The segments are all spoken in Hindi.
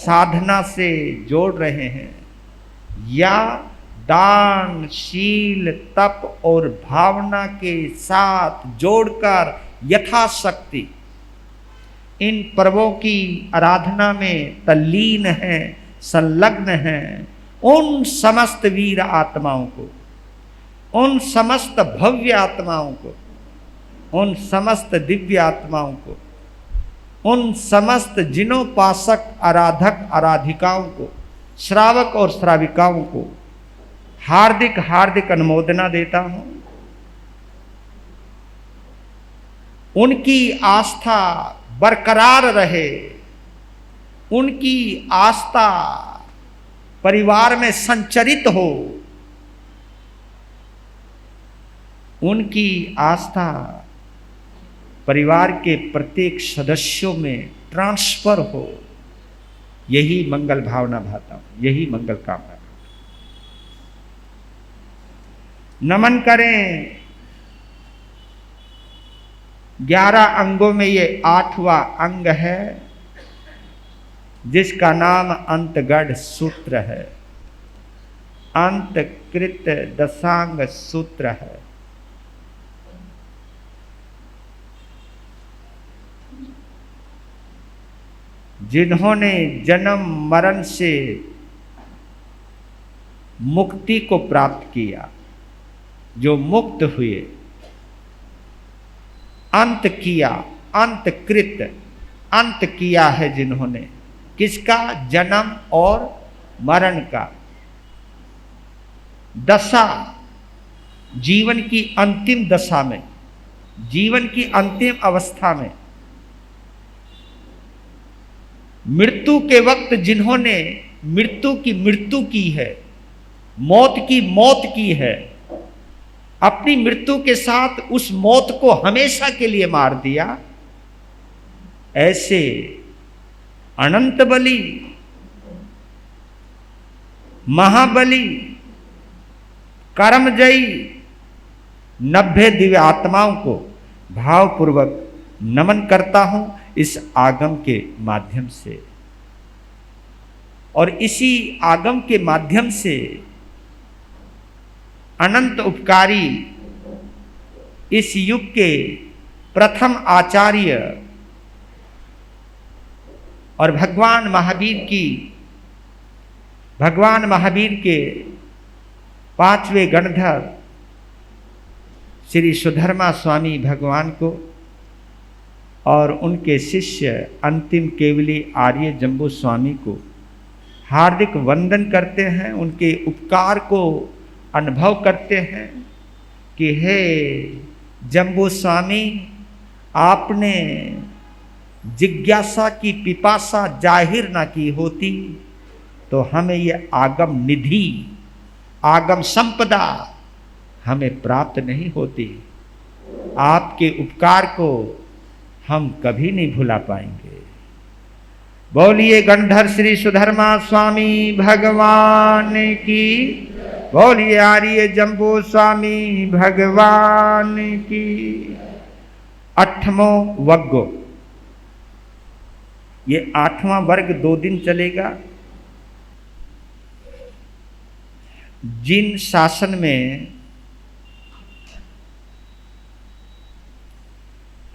साधना से जोड़ रहे हैं या दान, शील, तप और भावना के साथ जोड़कर यथाशक्ति इन पर्वों की आराधना में तल्लीन हैं, संलग्न हैं, उन समस्त वीर आत्माओं को, उन समस्त भव्य आत्माओं को, उन समस्त दिव्य आत्माओं को, उन समस्त जिनोपासक आराधक आराधिकाओं को, श्रावक और श्राविकाओं को हार्दिक हार्दिक अनुमोदना देता हूं। उनकी आस्था बरकरार रहे, उनकी आस्था परिवार में संचरित हो, उनकी आस्था परिवार के प्रत्येक सदस्यों में ट्रांसफर हो। यही मंगल भावना भाता हूं, यही मंगल कामना। नमन करें। 11 अंगों में ये 8वां अंग है जिसका नाम अंतगढ़ सूत्र है, अंतकृत दशांग सूत्र है। जिन्होंने जन्म मरण से मुक्ति को प्राप्त किया, जो मुक्त हुए, अंत किया, अंतकृत, अंत किया है जिन्होंने, किसका? जन्म और मरण का। दशा, जीवन की अंतिम दशा में, जीवन की अंतिम अवस्था में, मृत्यु के वक्त जिन्होंने मृत्यु की मृत्यु की है, मौत की मौत की है, अपनी मृत्यु के साथ उस मौत को हमेशा के लिए मार दिया, ऐसे अनंत बली, महाबली, कर्मजयी 90 दिव्य आत्माओं को भावपूर्वक नमन करता हूं इस आगम के माध्यम से। और इसी आगम के माध्यम से अनंत उपकारी इस युग के प्रथम आचार्य और भगवान महावीर के 5वें गणधर श्री सुधर्मा स्वामी भगवान को और उनके शिष्य अंतिम केवली आर्य जम्बू स्वामी को हार्दिक वंदन करते हैं। उनके उपकार को अनुभव करते हैं कि हे जम्बू स्वामी, आपने जिज्ञासा की पिपासा जाहिर ना की होती तो हमें यह आगम निधि, आगम संपदा हमें प्राप्त नहीं होती। आपके उपकार को हम कभी नहीं भुला पाएंगे। बोलिए गणधर श्री सुधर्मा स्वामी भगवान की, बोलिए आर्य जम्बू स्वामी भगवान की। 8वां वर्ग, ये 8वां वर्ग 2 दिन चलेगा। जिन शासन में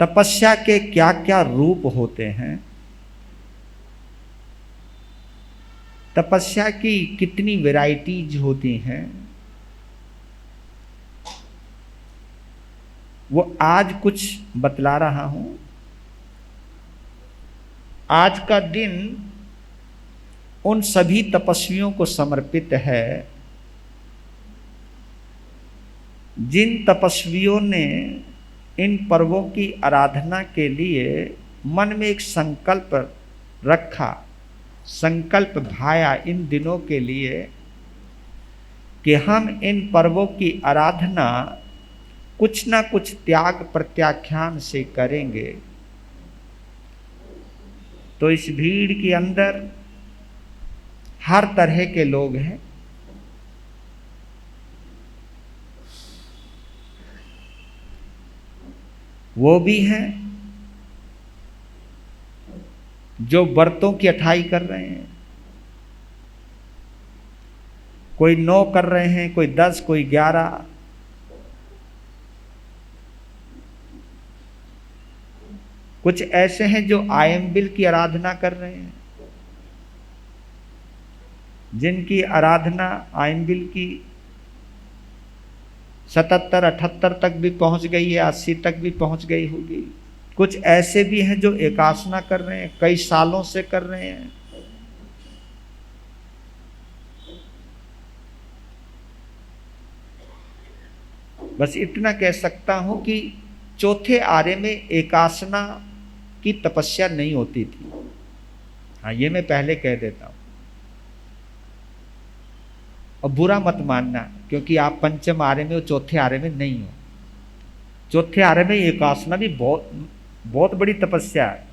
तपस्या के क्या क्या रूप होते हैं, तपस्या की कितनी वैरायटीज होती हैं, वो आज कुछ बतला रहा हूं। आज का दिन उन सभी तपस्वियों को समर्पित है जिन तपस्वियों ने इन पर्वों की आराधना के लिए मन में एक संकल्प रखा, संकल्प भाया इन दिनों के लिए कि हम इन पर्वों की आराधना कुछ ना कुछ त्याग प्रत्याख्यान से करेंगे। तो इस भीड़ के अंदर हर तरह के लोग हैं। वो भी हैं जो व्रतों की अठाई कर रहे हैं, कोई 9 कर रहे हैं, कोई 10, कोई 11। कुछ ऐसे हैं जो आयम्बिल की आराधना कर रहे हैं, जिनकी आराधना आयम्बिल की 77-78 तक भी पहुंच गई है, 80 तक भी पहुंच गई होगी। कुछ ऐसे भी हैं जो एकासना कर रहे हैं, कई सालों से कर रहे हैं। बस इतना कह सकता हूं कि चौथे आर्य में एकासना की तपस्या नहीं होती थी। हाँ, ये मैं पहले कह देता हूं। और बुरा मत मानना, क्योंकि आप पंचम आर्य में और चौथे आर्य में नहीं हो। चौथे आर्य में एकासना भी बहुत बड़ी तपस्या है।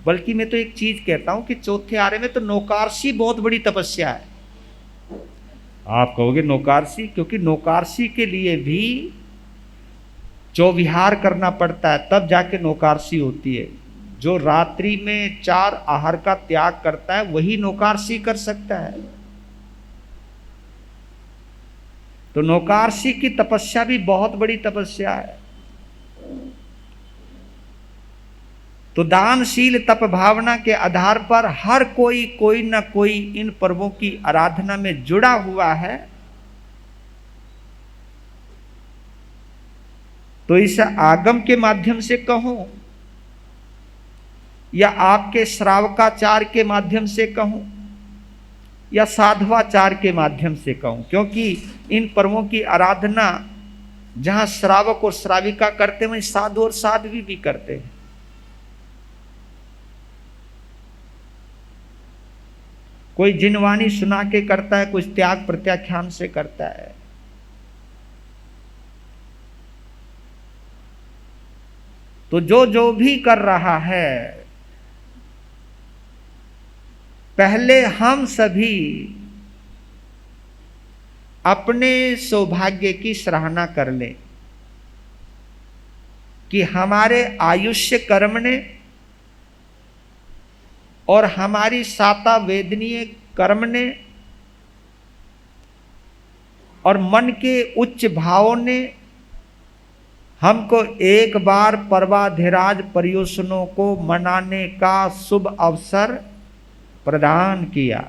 बल्कि मैं तो एक चीज कहता हूं कि चौथे आर्य में तो नौकारसी बहुत बड़ी तपस्या है। आप कहोगे नौकारसी, क्योंकि नौकारसी के लिए भी चौविहार करना पड़ता है, तब जाके नौकारसी होती है। जो रात्रि में 4 आहार का त्याग करता है वही नौकारसी कर सकता है। तो नौकारसी की तपस्या भी बहुत बड़ी तपस्या है। तो दानशील तप भावना के आधार पर हर कोई न कोई इन पर्वों की आराधना में जुड़ा हुआ है। तो इस आगम के माध्यम से कहूं या आपके श्रावकाचार के माध्यम से कहूं या साधवाचार के माध्यम से कहूं, क्योंकि इन पर्वों की आराधना जहां श्रावक और श्राविका करते हैं वहीं साधु और साध्वी भी करते हैं। कोई जिनवाणी सुना के करता है, कुछ त्याग प्रत्याख्यान से करता है। तो जो भी कर रहा है, पहले हम सभी अपने सौभाग्य की सराहना कर लें कि हमारे आयुष्य कर्म ने और हमारी साता वेदनीय कर्म ने और मन के उच्च भावों ने हमको एक बार पर्वाधिराज पर्युषणों को मनाने का शुभ अवसर प्रदान किया।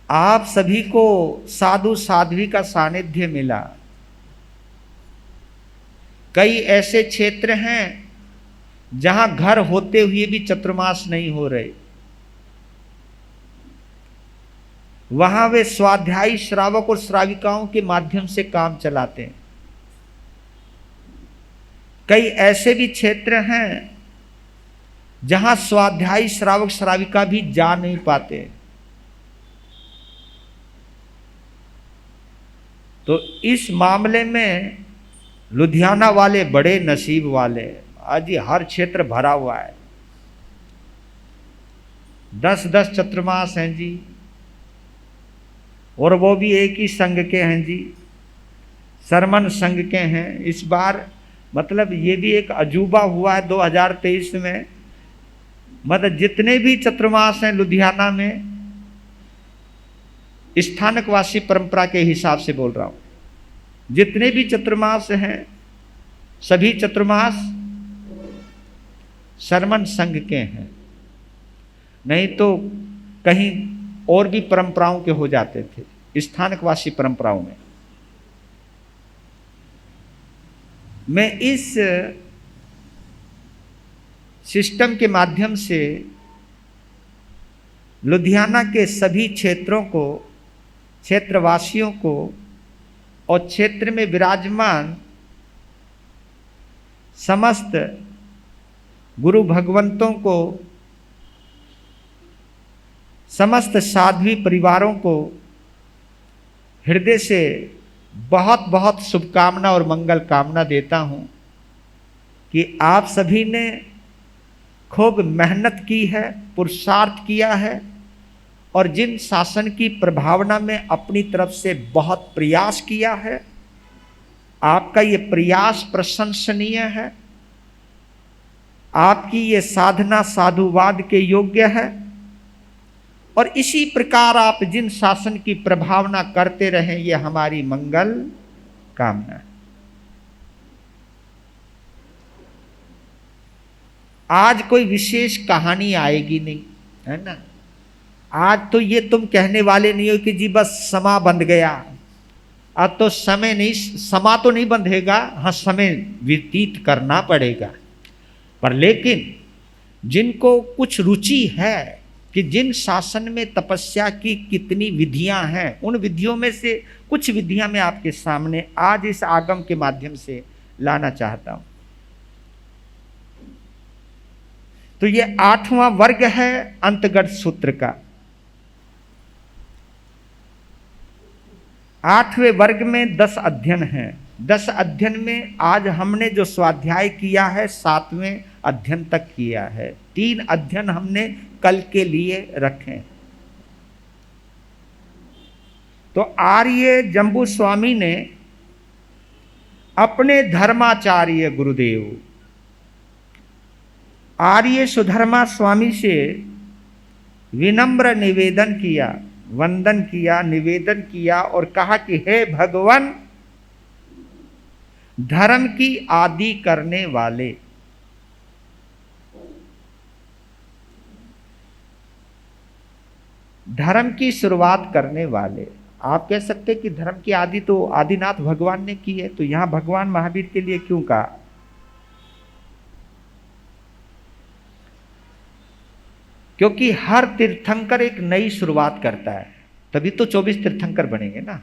आप सभी को साधु साध्वी का सानिध्य मिला। कई ऐसे क्षेत्र हैं जहां घर होते हुए भी चतुर्मास नहीं हो रहे, वहां वे स्वाध्यायी श्रावक और श्राविकाओं के माध्यम से काम चलाते हैं। कई ऐसे भी क्षेत्र हैं जहां स्वाध्यायी श्रावक श्राविका भी जा नहीं पाते। तो इस मामले में लुधियाना वाले बड़े नसीब वाले। आज ये हर क्षेत्र भरा हुआ है, 10-10 चतुर्मास हैं जी, और वो भी एक ही संघ के हैं जी, सरमन संघ के हैं। इस बार मतलब ये भी एक अजूबा हुआ है 2023 में। मतलब जितने भी चतुर्मास हैं लुधियाना में, स्थानकवासी परंपरा के हिसाब से बोल रहा हूं, जितने भी चतुर्मास हैं सभी चतुर्मास सरमन संघ के हैं। नहीं तो कहीं और भी परंपराओं के हो जाते थे, स्थानकवासी परंपराओं में। मैं इस सिस्टम के माध्यम से लुधियाना के सभी क्षेत्रों को, क्षेत्रवासियों को और क्षेत्र में विराजमान समस्त गुरु भगवंतों को, समस्त साध्वी परिवारों को हृदय से बहुत बहुत शुभकामना और मंगल कामना देता हूं कि आप सभी ने खूब मेहनत की है, पुरुषार्थ किया है, और जिन शासन की प्रभावना में अपनी तरफ से बहुत प्रयास किया है, आपका ये प्रयास प्रशंसनीय है। आपकी ये साधना साधुवाद के योग्य है और इसी प्रकार आप जिन शासन की प्रभावना करते रहें, ये हमारी मंगल कामना है। आज कोई विशेष कहानी आएगी नहीं, है ना। आज तो ये तुम कहने वाले नहीं हो कि जी बस समा बंध गया। अब तो समय नहीं, समा तो नहीं बंधेगा, हाँ समय व्यतीत करना पड़ेगा। पर लेकिन जिनको कुछ रुचि है कि जिन शासन में तपस्या की कितनी विधियां हैं, उन विधियों में से कुछ विधियां मैं आपके सामने आज इस आगम के माध्यम से लाना चाहता हूं। तो ये 8वां वर्ग है अंतर्गत सूत्र का। 8वें वर्ग में 10 अध्ययन हैं। 10 अध्ययन में आज हमने जो स्वाध्याय किया है 7वें अध्ययन तक किया है। 3 अध्ययन हमने कल के लिए रखे। तो आर्य जम्बू स्वामी ने अपने धर्माचार्य गुरुदेव आर्य सुधर्मा स्वामी से विनम्र निवेदन किया, वंदन किया, निवेदन किया और कहा कि हे भगवान, धर्म की आदि करने वाले, धर्म की शुरुआत करने वाले। आप कह सकते कि धर्म की आदि तो आदिनाथ भगवान ने की है, तो यहां भगवान महावीर के लिए क्यों कहा? क्योंकि हर तीर्थंकर एक नई शुरुआत करता है, तभी तो 24 तीर्थंकर बनेंगे ना।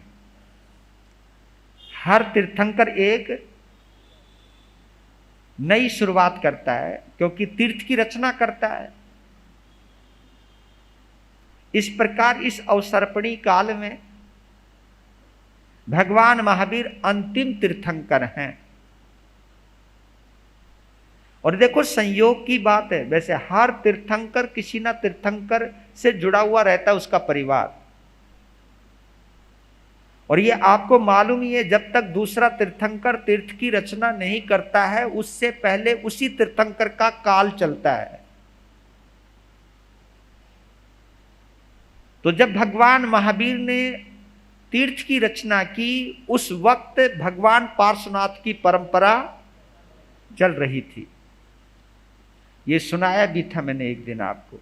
हर तीर्थंकर एक नई शुरुआत करता है, क्योंकि तीर्थ की रचना करता है। इस प्रकार इस अवसर्पणी काल में भगवान महावीर अंतिम तीर्थंकर हैं। और देखो संयोग की बात है, वैसे हर तीर्थंकर किसी ना तीर्थंकर से जुड़ा हुआ रहता है, उसका परिवार। और ये आपको मालूम ही है, जब तक दूसरा तीर्थंकर तीर्थ की रचना नहीं करता है, उससे पहले उसी तीर्थंकर का काल चलता है। तो जब भगवान महावीर ने तीर्थ की रचना की, उस वक्त भगवान पार्श्वनाथ की परंपरा चल रही थी। ये सुनाया भी था मैंने एक दिन आपको।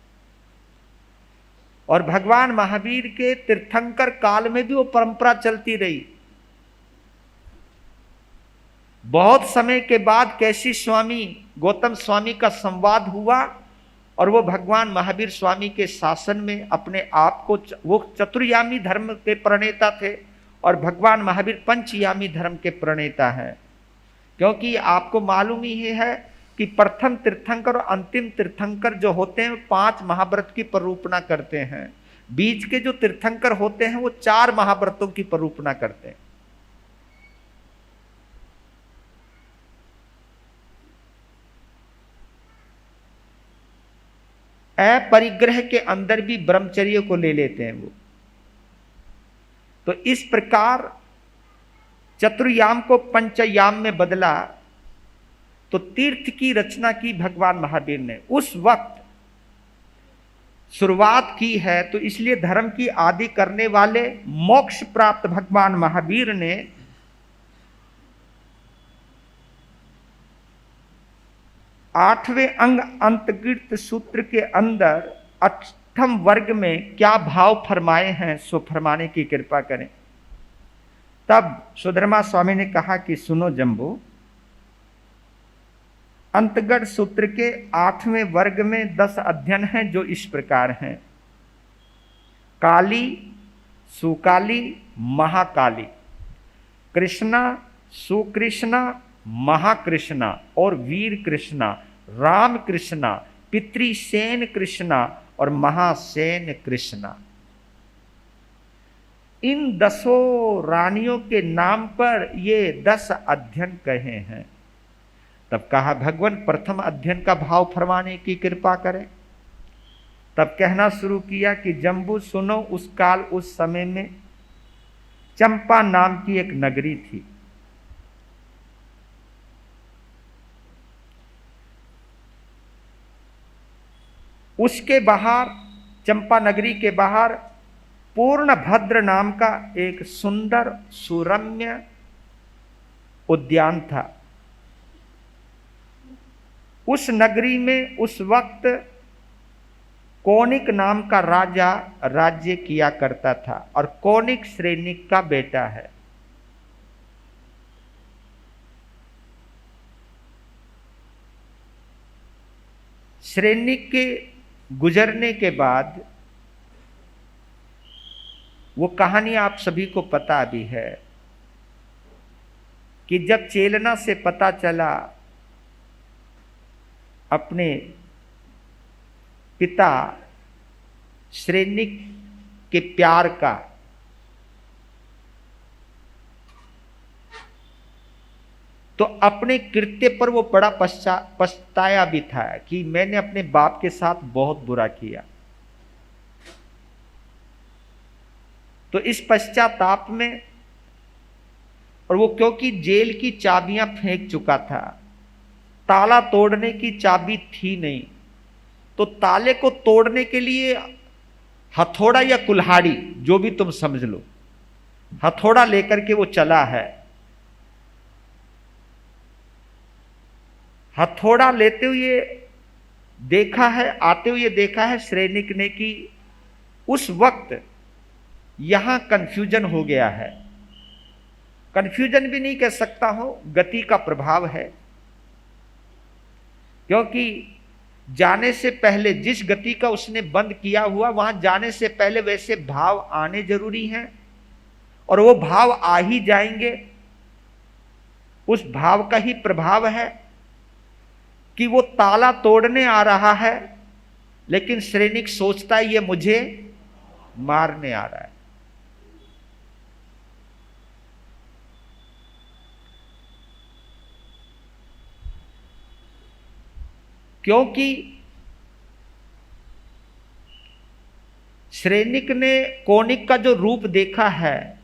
और भगवान महावीर के तीर्थंकर काल में भी वो परंपरा चलती रही। बहुत समय के बाद कैसी स्वामी गौतम स्वामी का संवाद हुआ और वो भगवान महावीर स्वामी के शासन में अपने आप को, वो चतुर्यामी धर्म के प्रणेता थे और भगवान महावीर पंचयामी धर्म के प्रणेता हैं। क्योंकि आपको मालूम ही है कि प्रथम तीर्थंकर और अंतिम तीर्थंकर जो होते हैं 5 महाव्रत की प्ररूपणा करते हैं। बीच के जो तीर्थंकर होते हैं वो 4 महाव्रतों की प्ररूपणा करते हैं। अपरिग्रह के अंदर भी ब्रह्मचर्य को ले लेते हैं वो। तो इस प्रकार चतुर्याम को पंचयाम में बदला, तो तीर्थ की रचना की भगवान महावीर ने उस वक्त शुरुआत की है। तो इसलिए धर्म की आदि करने वाले मोक्ष प्राप्त भगवान महावीर ने आठवें अंग अंतर्गत सूत्र के अंदर 8वें वर्ग में क्या भाव फरमाए हैं, सो फरमाने की कृपा करें। तब सुधर्मा स्वामी ने कहा कि सुनो जम्बू, अंतर्गत सूत्र के 8वें वर्ग में 10 अध्ययन हैं जो इस प्रकार हैं। काली, सुकाली, महाकाली, कृष्णा, सुकृष्णा, महाकृष्णा और वीर कृष्णा, राम कृष्णा, पितृसेन कृष्णा और महासेन कृष्णा। इन 10 रानियों के नाम पर ये 10 अध्ययन कहे हैं। तब कहा भगवान प्रथम अध्ययन का भाव फरमाने की कृपा करें। तब कहना शुरू किया कि जम्बू सुनो, उस काल उस समय में चंपा नाम की एक नगरी थी। उसके बाहर, चंपा नगरी के बाहर पूर्णभद्र नाम का एक सुंदर सुरम्य उद्यान था। उस नगरी में उस वक्त कौनिक नाम का राजा राज्य किया करता था और कौनिक श्रेनिक का बेटा है। श्रेनिक के गुजरने के बाद वो कहानी आप सभी को पता भी है कि जब चेलना से पता चला अपने पिता श्रेनिक के प्यार का, तो अपने कृत्य पर वो बड़ा पछताया भी था कि मैंने अपने बाप के साथ बहुत बुरा किया। तो इस पश्चाताप में, और वो क्योंकि जेल की चाबियां फेंक चुका था, ताला तोड़ने की चाबी थी नहीं, तो ताले को तोड़ने के लिए हथौड़ा या कुल्हाड़ी, जो भी तुम समझ लो, हथौड़ा लेकर के वो चला है। हथौड़ा लेते हुए देखा है, आते हुए देखा है श्रेनिक ने कि उस वक्त यहां कंफ्यूजन हो गया है। कंफ्यूजन भी नहीं कह सकता हूं, गति का प्रभाव है, क्योंकि जाने से पहले जिस गति का उसने बंद किया हुआ, वहां जाने से पहले वैसे भाव आने जरूरी हैं, और वो भाव आ ही जाएंगे। उस भाव का ही प्रभाव है कि वो ताला तोड़ने आ रहा है, लेकिन श्रेनिक सोचता है ये मुझे मारने आ रहा है। क्योंकि श्रेनिक ने कौनिक का जो रूप देखा है,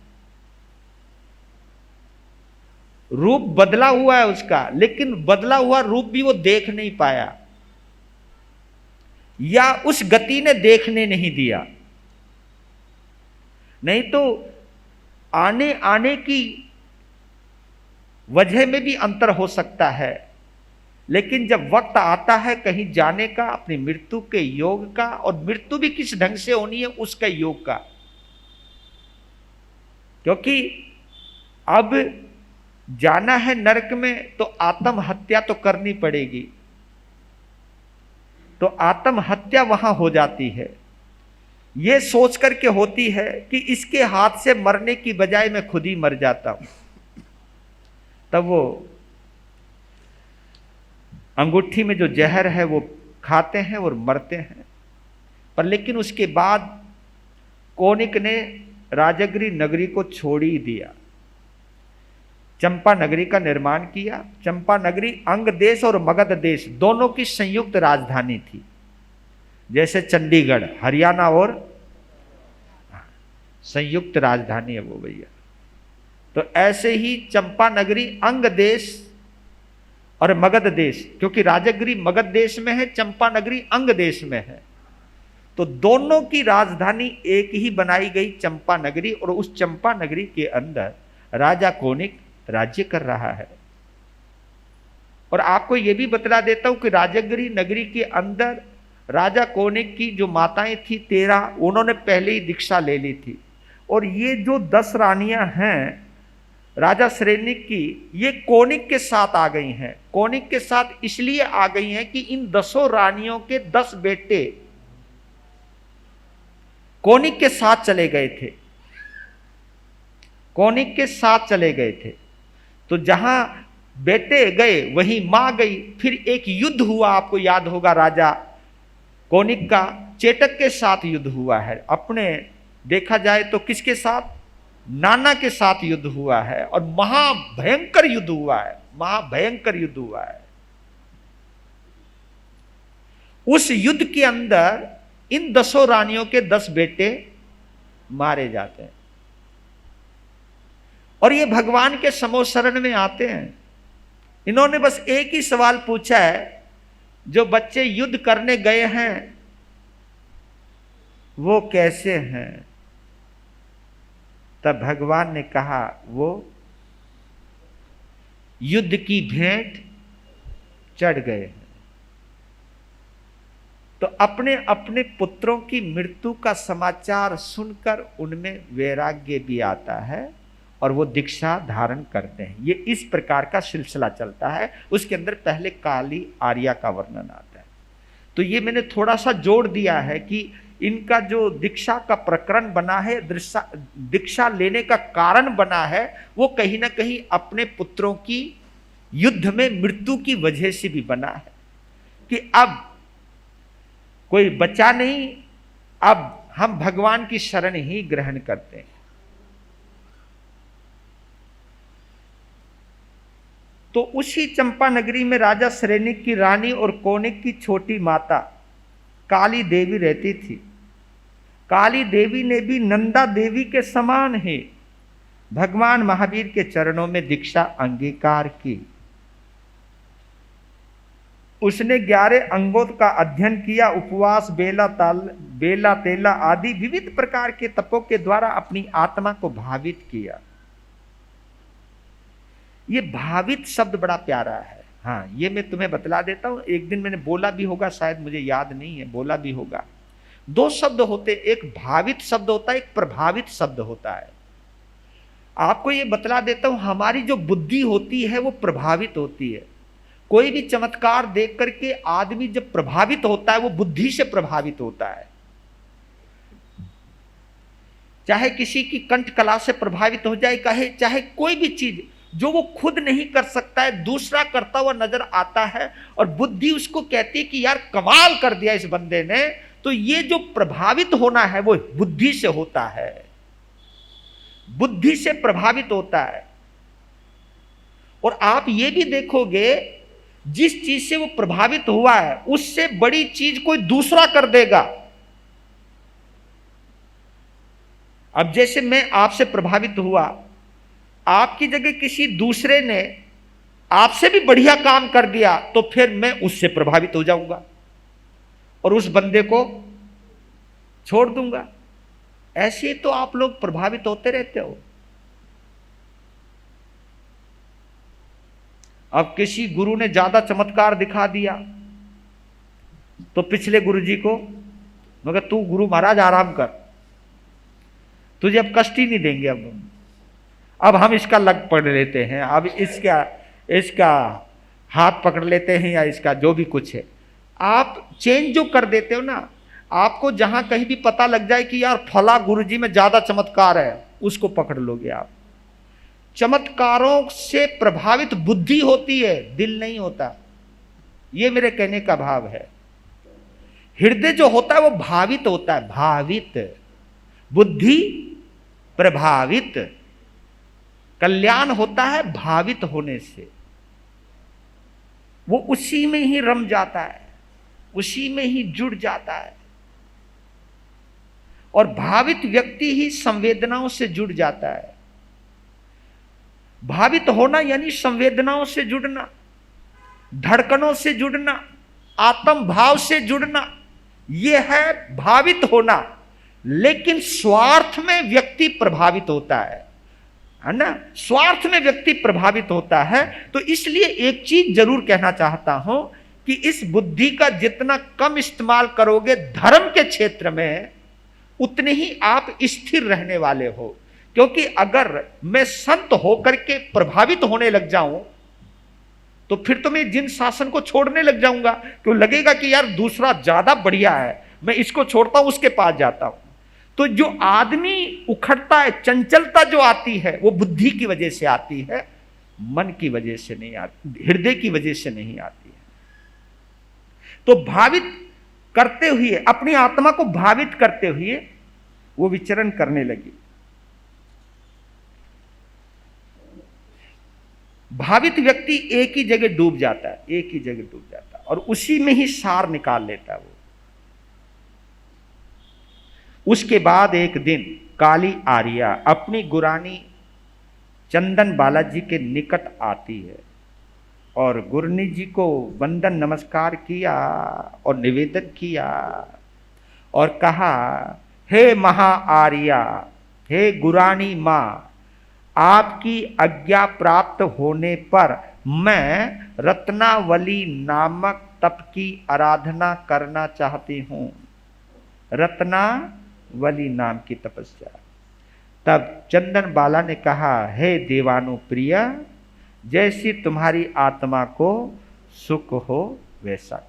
रूप बदला हुआ है उसका, लेकिन बदला हुआ रूप भी वो देख नहीं पाया, या उस गति ने देखने नहीं दिया। नहीं तो आने आने की वजह में भी अंतर हो सकता है, लेकिन जब वक्त आता है कहीं जाने का, अपनी मृत्यु के योग का, और मृत्यु भी किस ढंग से होनी है उसका योग का, क्योंकि अब जाना है नरक में तो आत्महत्या तो करनी पड़ेगी, तो आत्महत्या वहां हो जाती है। यह सोच करके होती है कि इसके हाथ से मरने की बजाय मैं खुद ही मर जाता हूं। तब वो अंगूठी में जो जहर है वो खाते हैं और मरते हैं। पर लेकिन उसके बाद कौनिक ने राजगिरी नगरी को छोड़ ही दिया, चंपा नगरी का निर्माण किया। चंपा नगरी अंग देश और मगध देश दोनों की संयुक्त राजधानी थी, जैसे चंडीगढ़ हरियाणा और संयुक्त राजधानी है वो भैया। तो ऐसे ही चंपा नगरी अंग देश और मगध देश, क्योंकि राजगिरी मगध देश में है, चंपा नगरी अंग देश में है, तो दोनों की राजधानी एक ही बनाई गई चंपा नगरी, और उस चंपा नगरी के अंदर राजा कौनिक राज्य कर रहा है। और आपको यह भी बतला देता हूं कि राजगिरी नगरी के अंदर राजा कौनिक की जो माताएं थी 13, उन्होंने पहले ही दीक्षा ले ली थी। और ये जो 10 रानियां हैं राजा श्रेनिक की, ये कौनिक के साथ आ गई हैं। कौनिक के साथ इसलिए आ गई हैं कि इन 10 रानियों के 10 बेटे कौनिक के साथ चले गए थे, कौनिक के साथ चले गए थे। तो जहां बेटे गए वहीं मां गई। फिर एक युद्ध हुआ, आपको याद होगा, राजा कौनिक का चेटक के साथ युद्ध हुआ है। अपने देखा जाए तो किसके साथ? नाना के साथ युद्ध हुआ है, और महाभयंकर युद्ध हुआ है, महाभयंकर युद्ध हुआ है। उस युद्ध के अंदर इन 10 रानियों के 10 बेटे मारे जाते हैं, और ये भगवान के समो शरण में आते हैं। इन्होंने बस एक ही सवाल पूछा है, जो बच्चे युद्ध करने गए हैं वो कैसे हैं? तब भगवान ने कहा, वो युद्ध की भेंट चढ़ गए हैं। तो अपने अपने पुत्रों की मृत्यु का समाचार सुनकर उनमें वैराग्य भी आता है और वो दीक्षा धारण करते हैं। ये इस प्रकार का सिलसिला चलता है। उसके अंदर पहले काली आर्या का वर्णन आता है। तो ये मैंने थोड़ा सा जोड़ दिया है कि इनका जो दीक्षा का प्रकरण बना है, दीक्षा लेने का कारण बना है, वो कहीं ना कहीं अपने पुत्रों की युद्ध में मृत्यु की वजह से भी बना है कि अब कोई बचा नहीं, अब हम भगवान की शरण ही ग्रहण करते हैं। तो उसी चंपा नगरी में राजा सैनिक की रानी और कौनिक की छोटी माता काली देवी रहती थी। काली देवी ने भी नंदा देवी के समान ही भगवान महावीर के चरणों में दीक्षा अंगीकार की। उसने 11 अंगों का अध्ययन किया, उपवास, बेला तेला आदि विविध प्रकार के तपों के द्वारा अपनी आत्मा को भावित किया। ये भावित शब्द बड़ा प्यारा है। हाँ, ये मैं तुम्हें बतला देता हूं, एक दिन मैंने बोला भी होगा, शायद मुझे याद नहीं है, बोला भी होगा। 2 शब्द होते, एक भावित शब्द होता है, एक प्रभावित शब्द होता है। आपको ये बतला देता हूं, हमारी जो बुद्धि होती है वो प्रभावित होती है। कोई भी चमत्कार देख करके आदमी जब प्रभावित होता है, वो बुद्धि से प्रभावित होता है। चाहे किसी की कंठ कला से प्रभावित हो जाए, चाहे कोई भी चीज जो वो खुद नहीं कर सकता है, दूसरा करता हुआ नजर आता है और बुद्धि उसको कहती है कि यार कमाल कर दिया इस बंदे ने। तो ये जो प्रभावित होना है वो बुद्धि से होता है, बुद्धि से प्रभावित होता है। और आप ये भी देखोगे, जिस चीज से वो प्रभावित हुआ है उससे बड़ी चीज कोई दूसरा कर देगा। अब जैसे मैं आपसे प्रभावित हुआ, आपकी जगह किसी दूसरे ने आपसे भी बढ़िया काम कर दिया, तो फिर मैं उससे प्रभावित हो जाऊंगा और उस बंदे को छोड़ दूंगा। ऐसे तो आप लोग प्रभावित होते रहते हो। अब किसी गुरु ने ज्यादा चमत्कार दिखा दिया तो पिछले गुरु जी को मगर तू गुरु महाराज आराम कर, तुझे अब कष्ट ही नहीं देंगे। अब हम इसका लग पकड़ लेते हैं, अब इसका हाथ पकड़ लेते हैं या इसका जो भी कुछ है। आप चेंज जो कर देते हो ना, आपको जहां कहीं भी पता लग जाए कि यार फला गुरु जी में ज्यादा चमत्कार है, उसको पकड़ लोगे आप। चमत्कारों से प्रभावित बुद्धि होती है, दिल नहीं होता। ये मेरे कहने का भाव है। हृदय जो होता है वो भावित होता है, भावित, बुद्धि प्रभावित। कल्याण होता है भावित होने से, वो उसी में ही रम जाता है, उसी में ही जुड़ जाता है। और भावित व्यक्ति ही संवेदनाओं से जुड़ जाता है। भावित होना यानी संवेदनाओं से जुड़ना, धड़कनों से जुड़ना, आत्म भाव से जुड़ना, यह है भावित होना। लेकिन स्वार्थ में व्यक्ति प्रभावित होता है ना, स्वार्थ में व्यक्ति प्रभावित होता है। तो इसलिए एक चीज जरूर कहना चाहता हूं कि इस बुद्धि का जितना कम इस्तेमाल करोगे धर्म के क्षेत्र में, उतने ही आप स्थिर रहने वाले हो। क्योंकि अगर मैं संत होकर के प्रभावित होने लग जाऊं तो फिर तो मैं जिन शासन को छोड़ने लग जाऊंगा, क्यों लगेगा कि यार दूसरा ज्यादा बढ़िया है, मैं इसको छोड़ता हूं, उसके पास जाता हूं। तो जो आदमी उखड़ता है, चंचलता जो आती है वो बुद्धि की वजह से आती है, मन की वजह से नहीं आती, हृदय की वजह से नहीं आती है। तो भावित करते हुए, अपनी आत्मा को भावित करते हुए वो विचरण करने लगी। भावित व्यक्ति एक ही जगह डूब जाता है, एक ही जगह डूब जाता है और उसी में ही सार निकाल लेता है वो। उसके बाद एक दिन काली आर्या अपनी गुरानी चंदन बालाजी के निकट आती है और गुरनी जी को वंदन नमस्कार किया और निवेदन किया और कहा हे महा आर्या, हे गुरानी माँ, आपकी आज्ञा प्राप्त होने पर मैं रत्नावली नामक तप की आराधना करना चाहती हूं। रत्नावली नाम की तपस्या। तब चंदन बाला ने कहा, हे देवानुप्रिय, जैसी तुम्हारी आत्मा को सुख हो वैसा कर।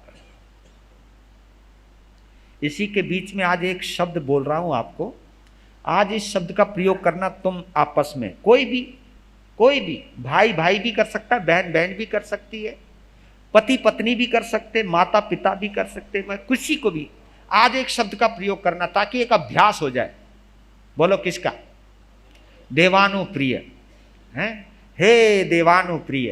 इसी के बीच में आज एक शब्द बोल रहा हूं आपको। आज इस शब्द का प्रयोग करना तुम आपस में, कोई भी भाई भाई भी कर सकता है, बहन बहन भी कर सकती है, पति पत्नी भी कर सकते, माता पिता भी कर सकते, मैं किसी को भी आज एक शब्द का प्रयोग करना, ताकि एक अभ्यास हो जाए। बोलो किसका? देवानुप्रिय है, हे देवानुप्रिय,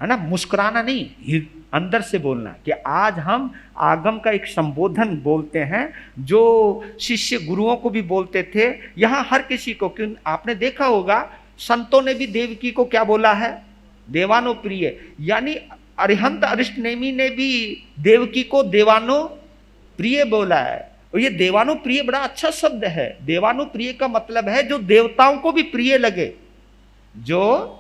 है ना। मुस्कुराना नहीं, अंदर से बोलना कि आज हम आगम का एक संबोधन बोलते हैं जो शिष्य गुरुओं को भी बोलते थे, यहां हर किसी को। क्यों? आपने देखा होगा संतों ने भी देवकी को क्या बोला है? देवानुप्रिय। यानी अरिहंत अरिष्टनेमी ने भी देवकी को देवानुप्रिय बोला है। और ये देवानुप्रिय बड़ा अच्छा शब्द है। देवानुप्रिय का मतलब है जो देवताओं को भी प्रिय लगे, जो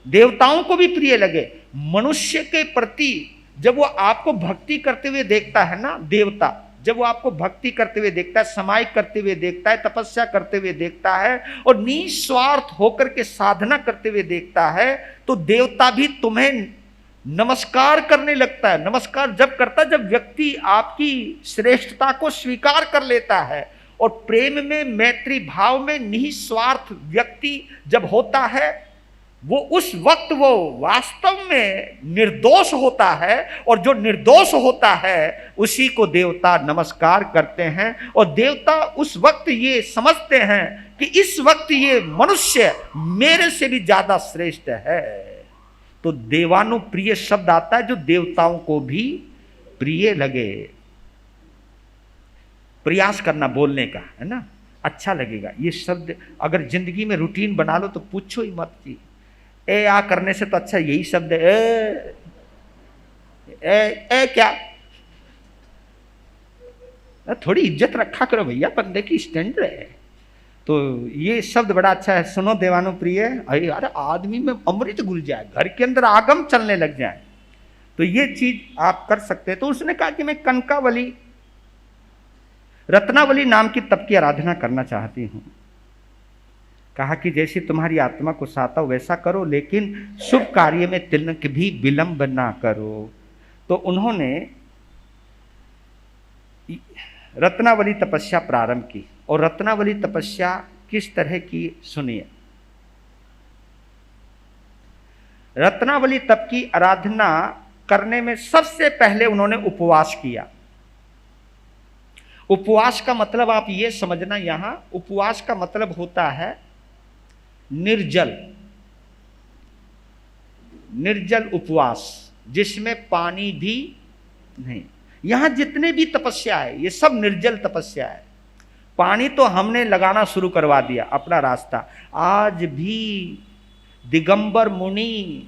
देवताओं को भी प्रिय लगे। मनुष्य के प्रति जब वो आपको भक्ति करते हुए देखता है ना, देवता जब वो आपको भक्ति करते हुए देखता है, समायिक करते हुए देखता है, तपस्या करते हुए देखता है और निस्वार्थ होकर के साधना करते हुए देखता है, तो देवता भी तुम्हें नमस्कार करने लगता है। नमस्कार जब करता है जब व्यक्ति आपकी श्रेष्ठता को स्वीकार कर लेता है। और प्रेम में, मैत्री भाव में निस्वार्थ व्यक्ति जब होता है, वो उस वक्त वो वास्तव में निर्दोष होता है। और जो निर्दोष होता है उसी को देवता नमस्कार करते हैं। और देवता उस वक्त ये समझते हैं कि इस वक्त ये मनुष्य मेरे से भी ज्यादा श्रेष्ठ है। तो देवानुप्रिय शब्द आता है जो देवताओं को भी प्रिय लगे। प्रयास करना बोलने का, है ना, अच्छा लगेगा। ये शब्द अगर जिंदगी में रूटीन बना लो तो पूछो ही मत जी। ए आ करने से तो अच्छा यही शब्द है, ए क्या। थोड़ी इज्जत रखा करो भैया, बंदे की स्टैंडर्ड है। तो ये शब्द बड़ा अच्छा है। सुनो देवानुप्रिय, अरे आदमी में अमृत घुल जाए, घर के अंदर आगम चलने लग जाए, तो ये चीज आप कर सकते हैं। तो उसने कहा कि मैं कनकावली, रत्नावली नाम की तप की आराधना करना चाहती हूं। कहा कि जैसे तुम्हारी आत्मा को साता वैसा करो, लेकिन शुभ कार्य में तिलक भी विलंब ना करो। तो उन्होंने रत्नावली तपस्या प्रारंभ की। और रत्नावली तपस्या किस तरह की, सुनिए। रत्नावली तप की आराधना करने में सबसे पहले उन्होंने उपवास किया। उपवास का मतलब आप ये समझना, यहां उपवास का मतलब होता है निर्जल, निर्जल उपवास, जिसमें पानी भी नहीं। यहां जितने भी तपस्या है ये सब निर्जल तपस्या है। पानी तो हमने लगाना शुरू करवा दिया अपना रास्ता। आज भी दिगंबर मुनि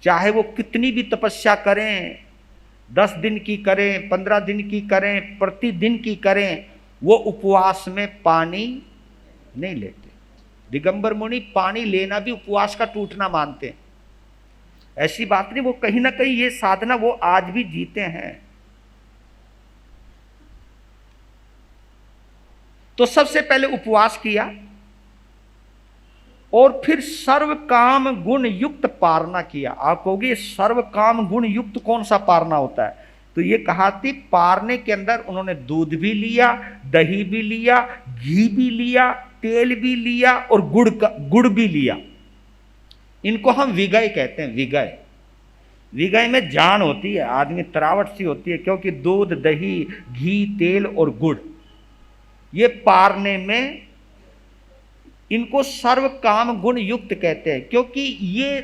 चाहे वो कितनी भी तपस्या करें, 10 दिन की करें, 15 दिन की करें, प्रतिदिन की करें, वो उपवास में पानी नहीं लेते। दिगंबर मुनि पानी लेना भी उपवास का टूटना मानते हैं। ऐसी बात नहीं, वो कहीं ना कहीं ये साधना वो आज भी जीते हैं। तो सबसे पहले उपवास किया और फिर सर्व काम गुण युक्त पारना किया। आप कहोगे सर्व काम गुण युक्त कौन सा पारना होता है? तो ये कहा थी पारने के अंदर उन्होंने दूध भी लिया, दही भी लिया, घी भी लिया, तेल भी लिया और गुड़ भी लिया। इनको हम विगय कहते हैं। विगय, विगय में जान होती है, आदमी तरावट सी होती है, क्योंकि दूध, दही, घी, तेल और गुड़, ये पारने में इनको सर्व काम गुण युक्त कहते हैं, क्योंकि ये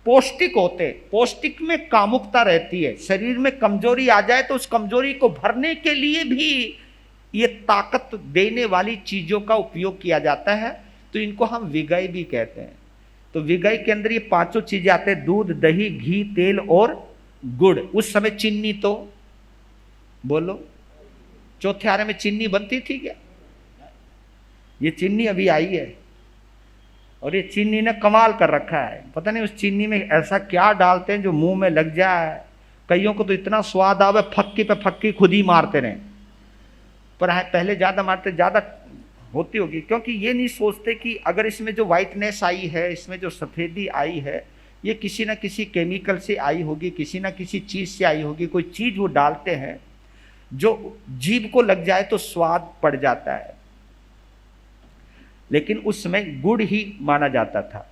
पौष्टिक होते हैं। पौष्टिक में कामुकता रहती है। शरीर में कमजोरी आ जाए तो उस कमजोरी को भरने के लिए भी ये ताकत देने वाली चीजों का उपयोग किया जाता है। तो इनको हम विगय भी कहते हैं। तो विगय के अंदर ये पांचों चीजें आते हैं, दूध, दही, घी, तेल और गुड़। उस समय चीनी तो बोलो, चौथे आरे में चीनी बनती थी क्या? ये चीनी अभी आई है और ये चीनी ने कमाल कर रखा है। पता नहीं उस चीनी में ऐसा क्या डालते हैं जो मुंह में लग जाए। कईयों को तो इतना स्वाद आवे फक्की पे फक्की खुद ही मारते रहे। पर पहले ज़्यादा मारते, ज़्यादा होती होगी, क्योंकि ये नहीं सोचते कि अगर इसमें जो वाइटनेस आई है, इसमें जो सफ़ेदी आई है, ये किसी न किसी केमिकल से आई होगी, किसी न किसी चीज़ से आई होगी। कोई चीज़ वो डालते हैं जो जीभ को लग जाए तो स्वाद पड़ जाता है, लेकिन उस समय गुड़ ही माना जाता था।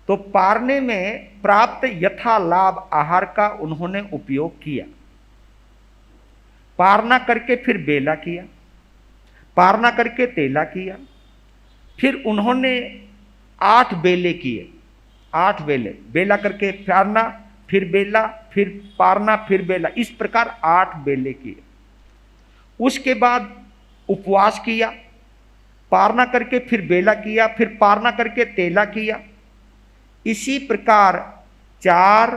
तो पारने में प्राप्त यथालाभ आहार का उन्होंने उपयोग किया। पारना करके फिर बेला किया, पारना करके तेला किया, फिर उन्होंने 8 बेले किए। 8 बेले, बेला करके पारना, फिर बेला, फिर पारना, फिर बेला, इस प्रकार 8 बेले किए। उसके बाद उपवास किया, पारना करके फिर बेला किया, फिर पारना करके तेला किया। इसी प्रकार 4,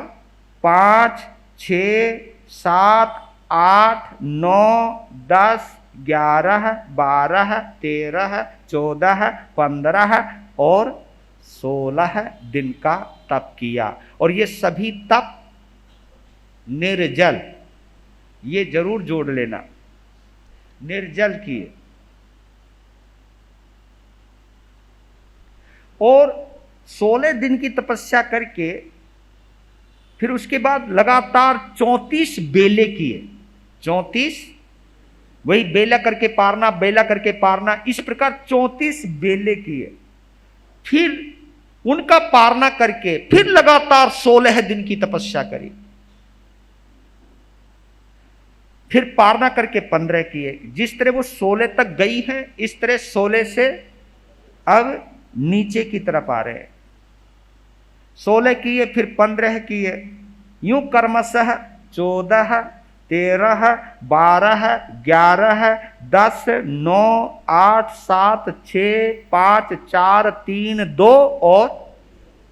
5, 6, 7, 8, 9, 10, 11, 12, 13, 14, 15 और 16 दिन का तप किया। और ये सभी तप निर्जल, ये जरूर जोड़ लेना, निर्जल किए। और 16 दिन की तपस्या करके फिर उसके बाद लगातार 34 बेले किए। 34, वही बेला करके पारना, बेला करके पारना, इस प्रकार 34 बेले किए। फिर उनका पारना करके फिर लगातार 16 दिन की तपस्या करी। फिर पारना करके 15 किए। जिस तरह वो 16 तक गई हैं, इस तरह 16 से अब नीचे की तरफ आ रहे हैं। 16 किए, फिर 15 किए, यूं क्रमशः 14, 13, 12, 11, 10, 9, 8, 7, 6, 5, 4, 3, 2 और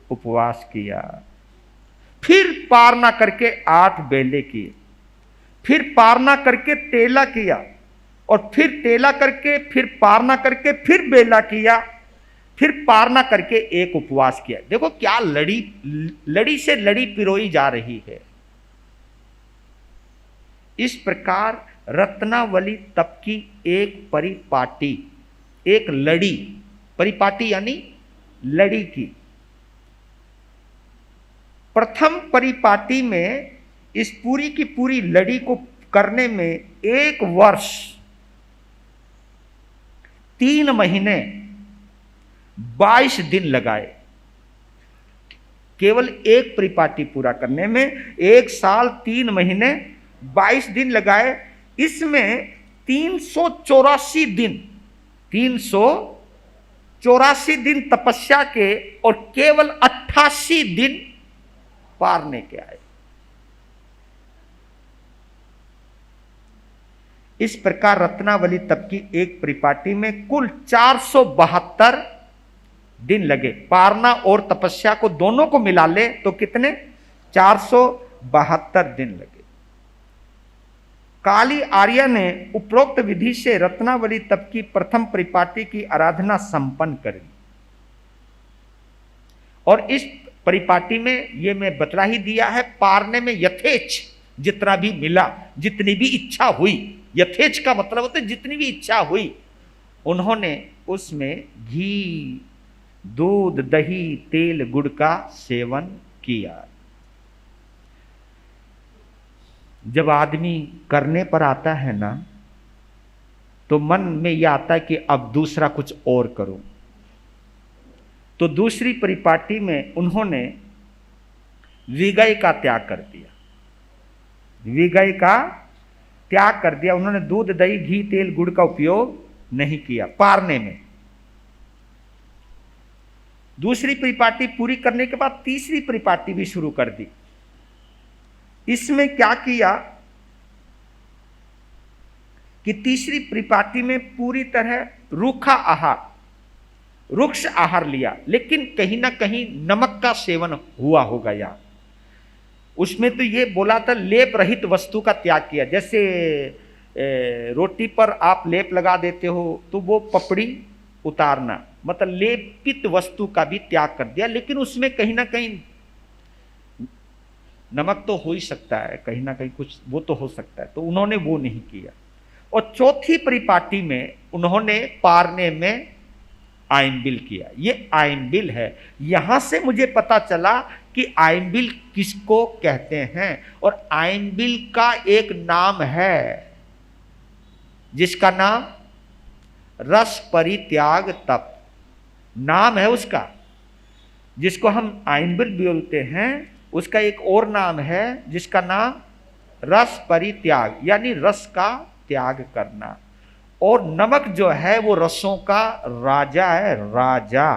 उपवास किया। फिर पारना करके 8 बेले किए, फिर पारना करके तेला किया, और फिर तेला करके, फिर पारना करके, फिर बेला किया, फिर पारना करके एक उपवास किया। देखो क्या लड़ी से लड़ी पिरोई जा रही है। इस प्रकार रत्नावली तप की एक परिपाटी, एक लड़ी, परिपाटी यानी लड़ी की। प्रथम परिपाटी में इस पूरी की पूरी लड़ी को करने में 1 वर्ष 3 महीने 22 दिन लगाए। केवल एक परिपाटी पूरा करने में 1 साल 3 महीने 22 दिन लगाए। इसमें 384 दिन तपस्या के और केवल 88 दिन पारने के आए। इस प्रकार रत्नावली तप की एक परिपाटी में कुल 472 दिन लगे। पारना और तपस्या को दोनों को मिला ले तो कितने? 472 दिन लगे। काली आर्य ने उपरोक्त विधि से रत्नावली तप की प्रथम परिपाटी की आराधना संपन्न करी। और इस परिपाटी में ये मैं बतला ही दिया है, पारने में यथेच्छ जितना भी मिला, जितनी भी इच्छा हुई, यथेच्छ का मतलब होता है जितनी भी इच्छा हुई, उन्होंने उसमें घी, दूध, दही, तेल, गुड़ का सेवन किया। जब आदमी करने पर आता है ना, तो मन में यह आता है कि अब दूसरा कुछ और करूं। तो दूसरी परिपाटी में उन्होंने विगय का त्याग कर दिया। विगय का त्याग कर दिया। उन्होंने दूध, दही, घी, तेल, गुड़ का उपयोग नहीं किया पारने में। दूसरी परिपाटी पूरी करने के बाद तीसरी परिपाटी भी शुरू कर दी। इसमें क्या किया कि तीसरी परिपाटी में पूरी तरह रूखा आहार, रुक्ष आहार लिया, लेकिन कहीं ना कहीं नमक का सेवन हुआ होगा यार। उसमें तो ये बोला था लेप रहित वस्तु का त्याग किया। जैसे रोटी पर आप लेप लगा देते हो तो वो पपड़ी उतारना, मतलब लेपित वस्तु का भी त्याग कर दिया। लेकिन उसमें कहीं ना कहीं नमक तो हो ही सकता है, कहीं ना कहीं कुछ वो तो हो सकता है, तो उन्होंने वो नहीं किया। और चौथी परिपाटी में उन्होंने पारने में आइंबिल किया। ये आइंबिल है। यहां से मुझे पता चला कि आइंबिल किसको कहते हैं। और आइंबिल का एक नाम है जिसका नाम रस परित्याग तप नाम है उसका, जिसको हम आइंबिल बोलते हैं। उसका एक और नाम है जिसका नाम रस परित्याग, यानी रस का त्याग करना। और नमक जो है वो रसों का राजा है, राजा।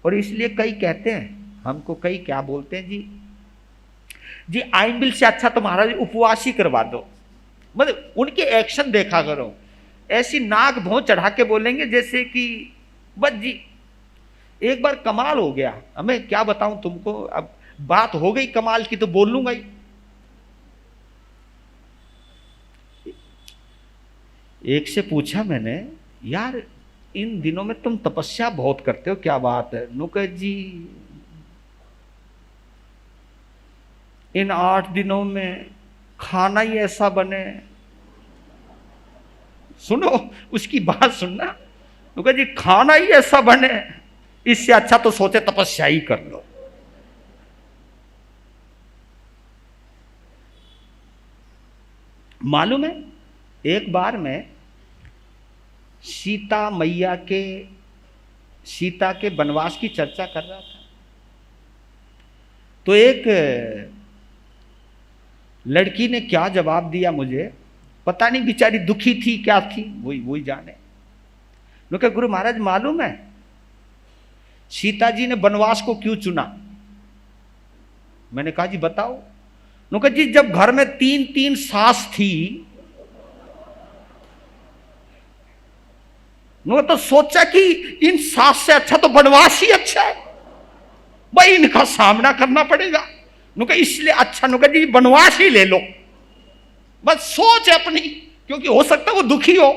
और इसलिए कई कहते हैं, हमको कई क्या बोलते हैं जी आइंबिल से अच्छा तो महाराज उपवास ही करवा दो। मतलब उनके एक्शन देखा करो, ऐसी नाक भौं चढ़ा के बोलेंगे जैसे कि बस जी एक बार कमाल हो गया। हमें क्या बताऊं तुमको, अब बात हो गई कमाल की तो बोल लूंगा ही। एक से पूछा मैंने, यार इन दिनों में तुम तपस्या बहुत करते हो, क्या बात है? नुके जी इन 8 दिनों में खाना ही ऐसा बने। सुनो उसकी बात सुनना। नुके जी खाना ही ऐसा बने, इससे अच्छा तो सोचे तपस्या ही कर लो। मालूम है एक बार मैं सीता के वनवास की चर्चा कर रहा था, तो एक लड़की ने क्या जवाब दिया मुझे पता नहीं, बेचारी दुखी थी क्या थी वही जाने। लोग गुरु महाराज मालूम है सीता जी ने वनवास को क्यों चुना? मैंने कहा जी बताओ। लोग जी जब घर में 3-3 सास थी, नो तो सोचा कि इन सास से अच्छा तो वनवास ही अच्छा है, भाई इनका सामना करना पड़ेगा। नुका इसलिए अच्छा नुका जी वनवास ही ले लो, बस सोच है अपनी, क्योंकि हो सकता है वो दुखी हो।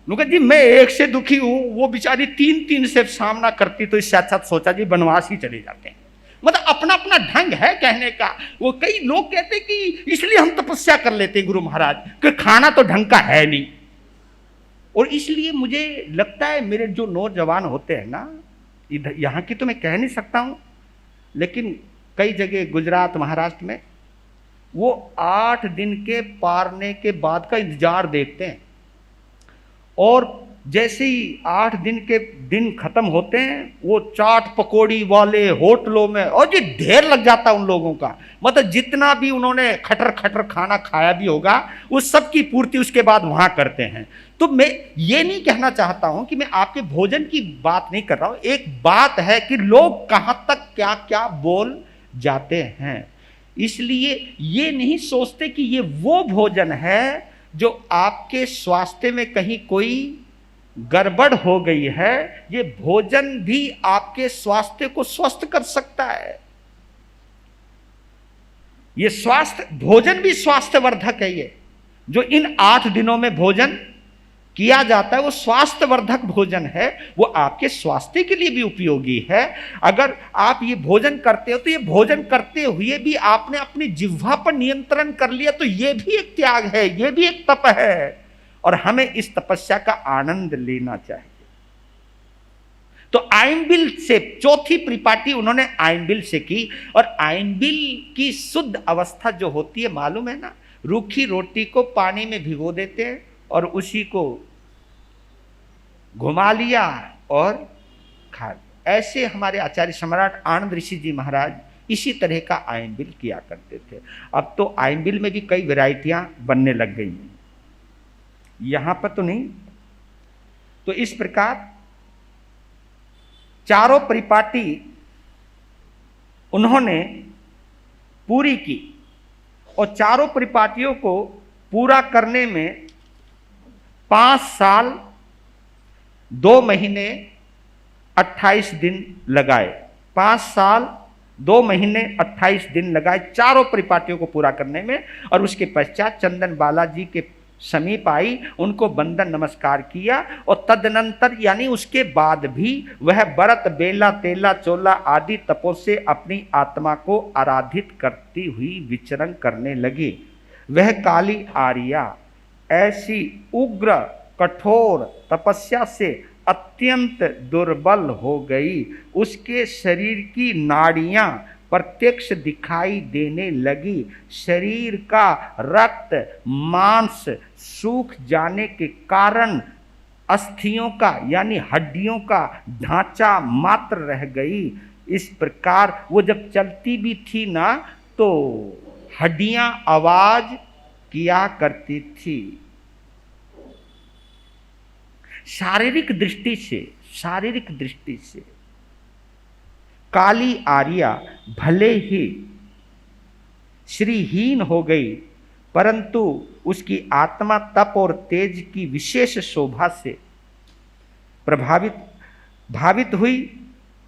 नुका जी मैं एक से दुखी हूं, वो बेचारी 3-3 से सामना करती, तो इससे अच्छा सोचा जी वनवास ही चले जाते हैं। मतलब अपना अपना ढंग है कहने का। वो कई लोग कहते हैं कि इसलिए हम तपस्या कर लेते हैं गुरु महाराज कि खाना तो ढंग का है नहीं। और इसलिए मुझे लगता है मेरे जो नौजवान होते हैं ना, इधर यहाँ की तो मैं कह नहीं सकता हूँ, लेकिन कई जगह गुजरात महाराष्ट्र में वो 8 दिन के पारने के बाद का इंतजार देखते हैं। और जैसे ही 8 दिन के दिन खत्म होते हैं, वो चाट पकौड़ी वाले होटलों में और जी ढेर लग जाता उन लोगों का। मतलब जितना भी उन्होंने खटर खटर खाना खाया भी होगा, उस सब की पूर्ति उसके बाद वहां करते हैं। तो मैं ये नहीं कहना चाहता हूं कि मैं आपके भोजन की बात नहीं कर रहा हूं। एक बात है कि लोग कहां तक क्या क्या बोल जाते हैं। इसलिए ये नहीं सोचते कि ये वो भोजन है जो आपके स्वास्थ्य में कहीं कोई गड़बड़ हो गई है। ये भोजन भी आपके स्वास्थ्य को स्वस्थ कर सकता है। ये स्वास्थ्य भोजन भी स्वास्थ्यवर्धक है। ये जो इन 8 दिनों में भोजन किया जाता है वो स्वास्थ्यवर्धक भोजन है, वो आपके स्वास्थ्य के लिए भी उपयोगी है। अगर आप ये भोजन करते हो तो ये भोजन करते हुए भी आपने अपनी जिह्वा पर नियंत्रण कर लिया, तो ये भी एक त्याग है, ये भी एक तप है। और हमें इस तपस्या का आनंद लेना चाहिए। तो आइंबिल से चौथी परिपाटी उन्होंने आइंबिल से की। और आइंबिल की शुद्ध अवस्था जो होती है मालूम है ना, रूखी रोटी को पानी में भिगो देते हैं और उसी को घुमा लिया और खा लिया। ऐसे हमारे आचार्य सम्राट आनंद ऋषि जी महाराज इसी तरह का आइंबिल किया करते थे। अब तो आइंबिल में भी कई वैरायटियां बनने लग गई हैं, यहां पर तो नहीं। तो इस प्रकार चारों परिपाटी उन्होंने पूरी की। और चारों परिपाटियों को पूरा करने में 5 साल 2 महीने 28 दिन लगाए। 5 साल 2 महीने 28 दिन लगाए चारों परिपाटियों को पूरा करने में। और उसके पश्चात चंदन बालाजी के समीप आई, उनको बंदन नमस्कार किया और तदनंतर यानी उसके बाद भी वह व्रत बेला तेला चोला आदि तपों से अपनी आत्मा को आराधित करती हुई विचरण करने लगी। वह काली आर्या ऐसी उग्र कठोर तपस्या से अत्यंत दुर्बल हो गई, उसके शरीर की नाड़ियां प्रत्यक्ष दिखाई देने लगी। शरीर का रक्त मांस सूख जाने के कारण अस्थियों का यानी हड्डियों का ढांचा मात्र रह गई। इस प्रकार वो जब चलती भी थी ना तो हड्डियां आवाज किया करती थी। शारीरिक दृष्टि से काली आर्या भले ही श्रीहीन हो गई, परंतु उसकी आत्मा तप और तेज की विशेष शोभा से भावित हुई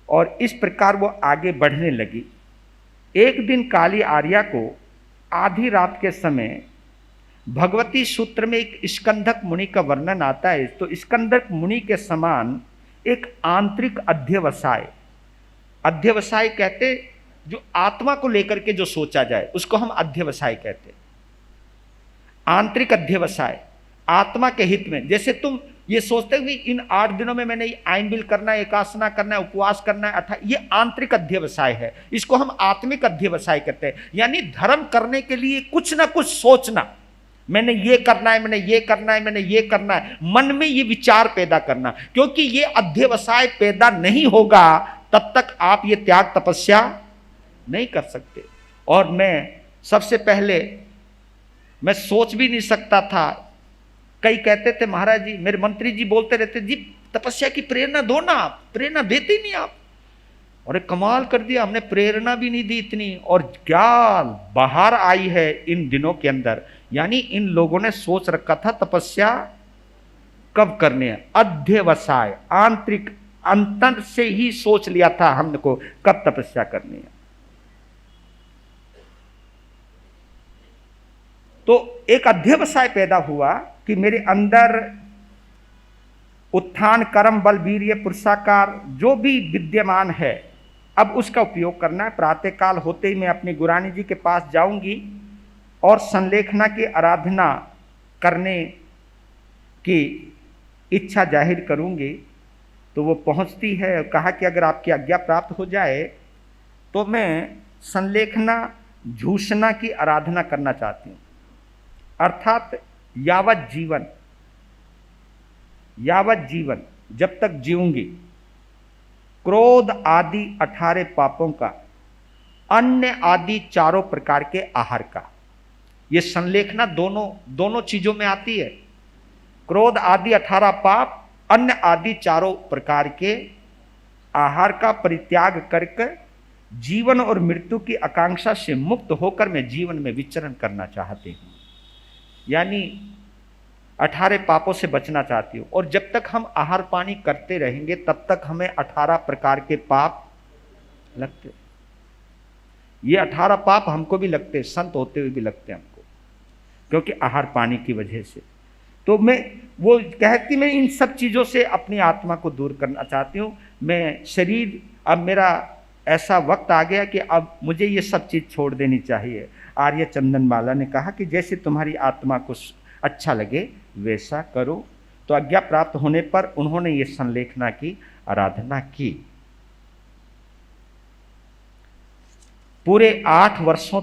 और इस प्रकार वो आगे बढ़ने लगी। एक दिन काली आर्या को आधी रात के समय भगवती सूत्र में एक स्कंदक मुनि का वर्णन आता है। तो स्कंदक मुनि के समान एक आंतरिक अध्यवसाय कहते, जो आत्मा को लेकर के जो सोचा जाए उसको हम अध्यवसाय कहते। आंतरिक अध्यवसाय आत्मा के हित में। जैसे तुम ये सोचते हो कि इन 8 दिनों में मैंने आयन बिल करना है, एकासना करना है, उपवास करना है, ये आंतरिक अध्यवसाय है। इसको हम आत्मिक अध्यवसाय कहते हैं। यानी धर्म करने के लिए कुछ ना कुछ सोचना, मैंने ये करना है, मैंने ये करना है, मैंने ये करना है, मन में ये विचार पैदा करना। क्योंकि ये अध्यवसाय पैदा नहीं होगा तब तक आप ये त्याग तपस्या नहीं कर सकते। और मैं सबसे पहले मैं सोच भी नहीं सकता था। कई कहते थे महाराज जी, मेरे मंत्री जी बोलते रहते जी तपस्या की प्रेरणा दो ना, आप प्रेरणा देते नहीं आप। और कमाल कर दिया, हमने प्रेरणा भी नहीं दी इतनी। और क्या बाहर आई है इन दिनों के अंदर। यानी इन लोगों ने सोच रखा था तपस्या कब करनी है, अध्यवसाय आंतरिक अंतर से ही सोच लिया था हमको कब तपस्या करनी है। तो एक अध्यवसाय पैदा हुआ कि मेरे अंदर उत्थान कर्म बल वीर्य पुरुषाकार जो भी विद्यमान है अब उसका उपयोग करना है। प्रातःकाल होते ही मैं अपनी गुरानी जी के पास जाऊंगी और संलेखना की आराधना करने की इच्छा जाहिर करूंगी। तो वो पहुंचती है और कहा कि अगर आपकी आज्ञा प्राप्त हो जाए तो मैं संलेखना झूषणा की आराधना करना चाहती हूँ। अर्थात यावत जीवन जब तक जीऊंगी क्रोध आदि 18 पापों का, अन्य आदि 4 प्रकार के आहार का, ये संलेखना दोनों चीजों में आती है। क्रोध आदि 18 पाप, अन्य आदि 4 प्रकार के आहार का परित्याग करके जीवन और मृत्यु की आकांक्षा से मुक्त होकर मैं जीवन में विचरण करना चाहती हूँ। यानी 18 पापों से बचना चाहती हूँ। और जब तक हम आहार पानी करते रहेंगे तब तक हमें 18 प्रकार के पाप लगते। ये 18 पाप हमको भी लगते, संत होते हुए भी लगते हमको, क्योंकि आहार पानी की वजह से। तो वो कहती मैं इन सब चीज़ों से अपनी आत्मा को दूर करना चाहती हूँ। मैं शरीर, अब मेरा ऐसा वक्त आ गया कि अब मुझे ये सब चीज़ छोड़ देनी चाहिए। आर्य चंदनबाला ने कहा कि जैसे तुम्हारी आत्मा को अच्छा लगे वैसा करो। तो आज्ञा प्राप्त होने पर उन्होंने ये संलेखना की आराधना की। पूरे 8 वर्षों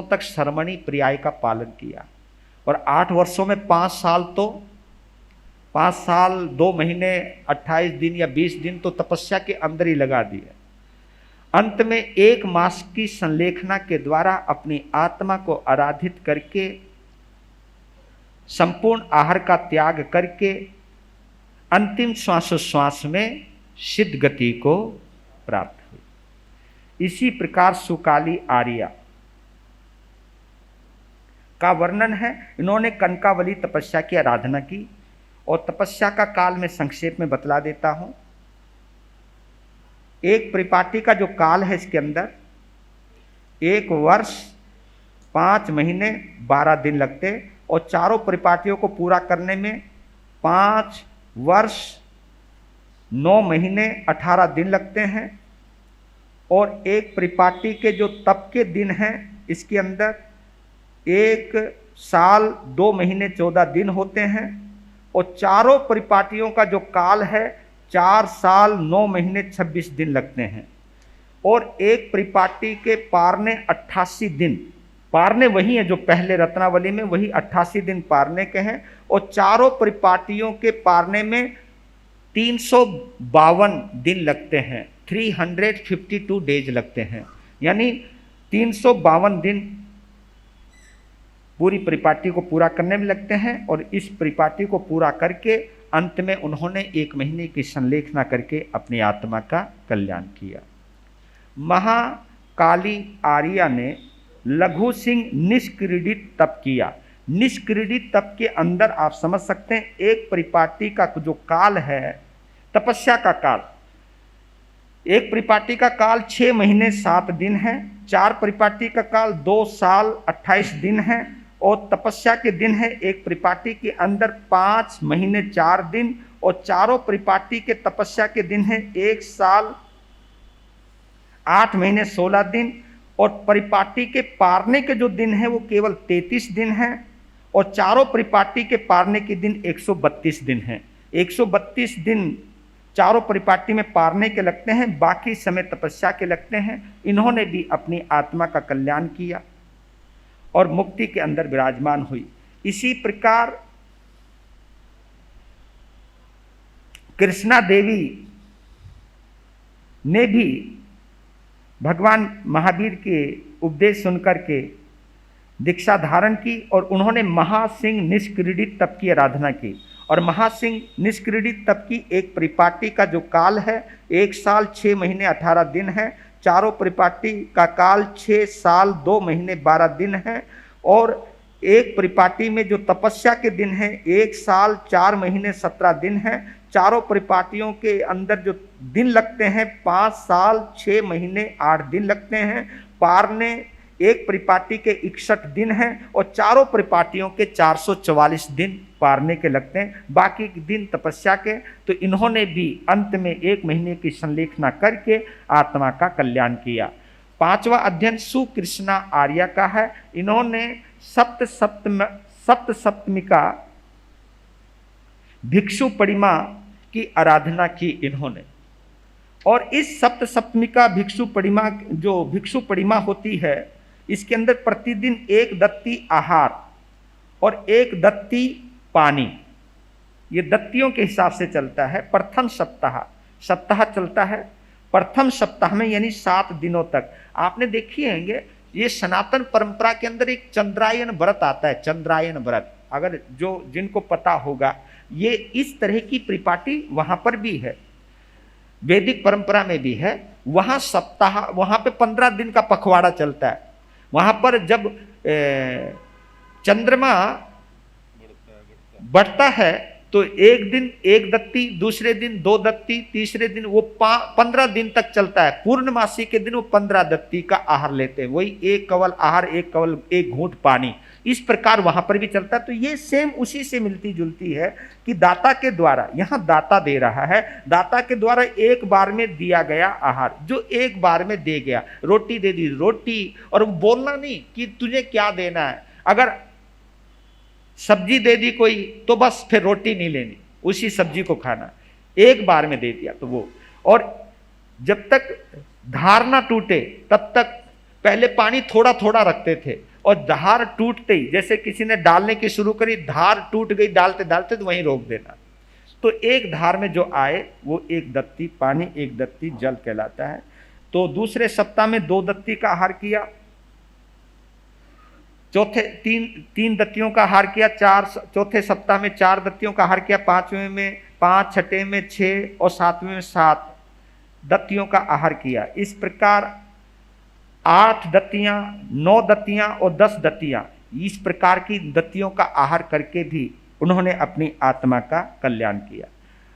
तक शर्मणी पर्याय का पालन किया। और 8 वर्षों में 5 साल 2 महीने 28 दिन या 20 दिन तो तपस्या के अंदर ही लगा दिए। अंत में 1 मास की संलेखना के द्वारा अपनी आत्मा को आराधित करके संपूर्ण आहार का त्याग करके अंतिम श्वासोश्वास में सिद्ध गति को प्राप्त हुई। इसी प्रकार सुकाली आर्या का वर्णन है। इन्होंने कनकावली तपस्या की आराधना की और तपस्या का काल मैं संक्षेप में बतला देता हूं। एक परिपाटी का जो काल है इसके अंदर 1 वर्ष 5 महीने 12 दिन लगते, और चारों परिपाटियों को पूरा करने में 5 वर्ष 9 महीने 18 दिन लगते हैं। और एक परिपाटी के जो तप के दिन हैं इसके अंदर 1 साल 2 महीने 14 दिन होते हैं, और चारों परिपाटियों का जो काल है 4 साल 9 महीने 26 दिन लगते हैं। और एक परिपाटी के पारने 88 दिन, पारने वही है जो पहले रत्नावली में, वही 88 दिन पारने के हैं, और चारों परिपाटियों के पारने में 352 दिन लगते हैं, 352 डेज लगते हैं, यानी 352 दिन पूरी परिपाटी को पूरा करने में लगते हैं। और इस परिपाटी को पूरा करके अंत में उन्होंने 1 महीने की संलेखना करके अपनी आत्मा का कल्याण किया। महाकाली आर्या ने लघु सिंह निष्क्रीडित तप किया। निष्क्रीडित तप के अंदर आप समझ सकते हैं एक परिपाटी का जो काल है, तपस्या का काल, एक परिपाटी का काल 6 महीने 7 दिन है, 4 परिपाटी का काल 2 साल 28 दिन है, और तपस्या के दिन है एक परिपाटी के अंदर 5 महीने 4 दिन, और चारों परिपाटी के तपस्या के दिन है 1 साल 8 महीने 16 दिन, और परिपाटी के पारने के जो दिन है वो केवल 33 दिन है, और चारों परिपाटी के पारने के दिन 132 दिन है। 132 दिन चारों परिपाटी में पारने के लगते हैं, बाकी समय तपस्या के लगते हैं। इन्होंने भी अपनी आत्मा का कल्याण किया और मुक्ति के अंदर विराजमान हुई। इसी प्रकार कृष्णा देवी ने भी भगवान महावीर के उपदेश सुनकर के दीक्षा धारण की, और उन्होंने महासिंह निष्क्रीडित तप की आराधना की। और महासिंह निष्क्रीडित तप की एक परिपाटी का जो काल है 1 साल 6 महीने 18 दिन है, चारों परिपाटी का काल 6 साल 2 महीने 12 दिन है, और एक परिपाटी में जो तपस्या के दिन है 1 साल 4 महीने 17 दिन है। चारों परिपाटियों के अंदर जो दिन लगते हैं 5 साल 6 महीने 8 दिन लगते हैं। पारने एक परिपाटी के 61 दिन हैं, और चारों परिपाटियों के 444 दिन पारने के लगते हैं, बाकी दिन तपस्या के। तो इन्होंने भी अंत में 1 महीने की संलेखना करके आत्मा का कल्याण किया। 5वां अध्ययन सुकृष्णा आर्या का है। इन्होंने सप्तसप्तमिका भिक्षु परिमा की आराधना की इन्होंने। और इस सप्तसप्तमिका भिक्षु परिमा, जो भिक्षु परिमा होती है, इसके अंदर प्रतिदिन 1 दत्ती आहार और 1 दत्ती पानी, ये दत्तियों के हिसाब से चलता है। प्रथम सप्ताह चलता है। प्रथम सप्ताह में यानी 7 दिनों तक आपने देखिए होंगे, ये सनातन परंपरा के अंदर एक चंद्रायन व्रत आता है। चंद्रायन व्रत, अगर जो जिनको पता होगा, ये इस तरह की परिपाटी वहां पर भी है, वैदिक परंपरा में भी है। वहां सप्ताह, वहां पे 15 दिन का पखवाड़ा चलता है। वहां पर जब चंद्रमा बढ़ता है तो एक दिन 1 दत्ती, दूसरे दिन 2 दत्ती, तीसरे दिन वो 15 दिन तक चलता है। पूर्णमासी के दिन वो 15 दत्ती का आहार लेते हैं, वही 1 कवल आहार, 1 कवल 1 घूंट पानी। इस प्रकार वहां पर भी चलता है। तो ये सेम उसी से मिलती जुलती है कि दाता के द्वारा, यहां दाता दे रहा है, दाता के द्वारा एक बार में दिया गया आहार, जो एक बार में दे गया। रोटी दे दी, रोटी, और बोलना नहीं कि तुझे क्या देना है। अगर सब्जी दे दी कोई तो बस फिर रोटी नहीं लेनी, उसी सब्जी को खाना, एक बार में दे दिया तो वो। और जब तक धार ना टूटे तब तक पहले पानी थोड़ा थोड़ा रखते थे, और धार टूटते ही, जैसे किसी ने डालने की शुरू करी, धार टूट गई डालते डालते, तो वहीं रोक देना। तो एक धार में जो आए वो 1 दत्ती पानी, 1 दत्ती जल कहलाता है। तो दूसरे सप्ताह में 2 दत्ती का आहार किया, चौथे 3 दत्तियों का आहार किया, चौथे सप्ताह में 4 दत्तियों का आहार किया, 5वें में 5, 6ठे में 6 और 7वें में 7 दत्तियों का आहार किया। इस प्रकार 8 दत्तियां, 9 दत्तियां और 10 दत्तियां, इस प्रकार की दत्तियों का आहार करके भी उन्होंने अपनी आत्मा का कल्याण किया।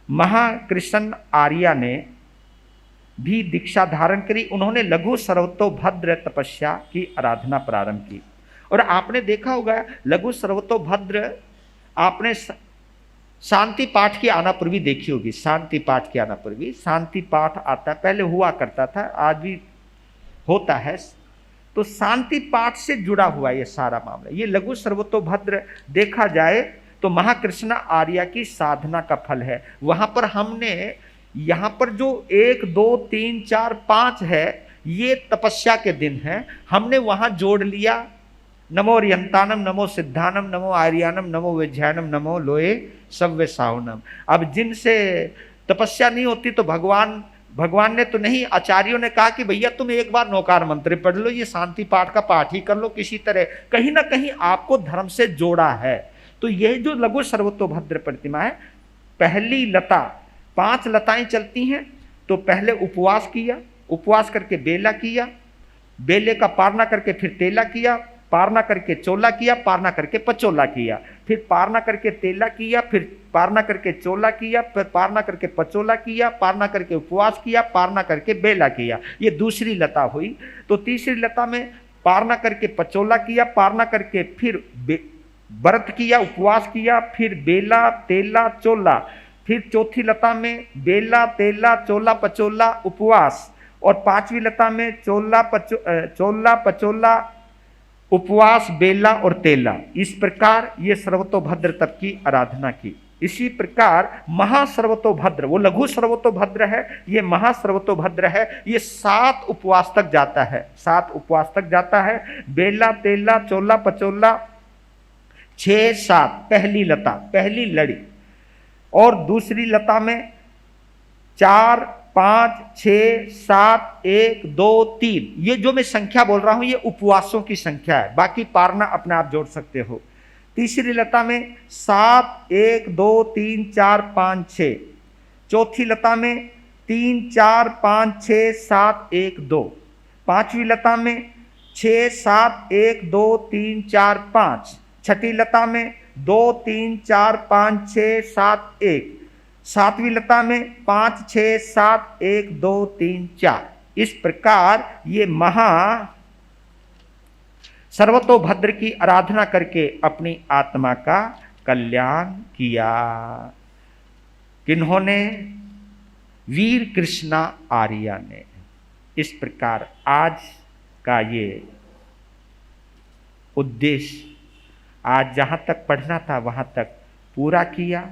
महाकृष्ण आर्या ने भी दीक्षा धारण करी। उन्होंने लघु सर्वतोभद्र तपस्या की आराधना प्रारंभ की। और आपने देखा होगा लघु सर्वतोभद्र, आपने शांति पाठ की आनापूर्वी देखी होगी। शांति पाठ की आनापूर्वी शांति पाठ आता, पहले हुआ करता था, आज भी होता है। तो शांति पाठ से जुड़ा हुआ ये सारा मामला। ये लघु सर्वतोभद्र देखा जाए तो महाकृष्ण आर्या की साधना का फल है। वहां पर हमने, यहां पर जो 1 2 3 4 5 है, ये तपस्या के दिन है। हमने वहां जोड़ लिया नमो रियंतानम, नमो सिद्धानम, नमो आर्यानम, नमो विज्ञानम, नमो लोए सव्य साहुनम। अब जिनसे तपस्या नहीं होती तो भगवान ने तो नहीं, आचार्यों ने कहा कि भैया तुम एक बार नौकार मंत्र पढ़ लो, ये शांति पाठ का पाठ ही कर लो किसी तरह, कहीं ना कहीं आपको धर्म से जोड़ा है। तो यह जो लघु सर्वतोभद्र प्रतिमा है, पहली लता, 5 लताएं चलती हैं। तो पहले उपवास किया, उपवास करके बेला किया, बेले का पारना करके फिर तेला किया, पारना करके चोला किया, पारना करके पचोला किया, फिर पारना करके तेला किया, फिर पारना करके चोला किया, फिर पारना करके पचोला किया, पारना करके उपवास किया, पारना करके बेला किया। ये दूसरी लता हुई। तो तीसरी लता में पारना करके पचोला किया, पारना करके फिर व्रत किया, उपवास किया, फिर बेला तेला चोला, फिर चौथी लता में बेला तेला चोला पचोला उपवास, और 5वीं लता में चोला पचोला उपवास बेला और तेला। इस प्रकार ये सर्वतोभद्र तप की आराधना की। इसी प्रकार महासर्वतोभद्र, वो लघु सर्वतोभद्र है, ये महासर्वतोभद्र है, ये 7 उपवास तक जाता है, 7 उपवास तक जाता है। बेला तेला चोला पचोला 6 7 पहली लता, पहली लड़ी, और दूसरी लता में 4 5 6 7 1 2 3, ये जो मैं संख्या बोल रहा हूं ये उपवासों की संख्या है, बाकी पारना अपने आप जोड़ सकते हो। तीसरी लता में 7 1 2 3 4 5 6, चौथी लता में 3 4 5 6 7 1 2, 5वीं लता में 6 7 1 2 3 4 5, छठी लता में 2 3 4 5 6 7 1, 7वीं लता में 5 6 7 1 2 3 4। इस प्रकार ये महा सर्वतोभद्र की आराधना करके अपनी आत्मा का कल्याण किया। किन्होंने? वीर कृष्णा आर्या ने। इस प्रकार आज का ये उद्देश्य, आज जहां तक पढ़ना था वहां तक पूरा किया।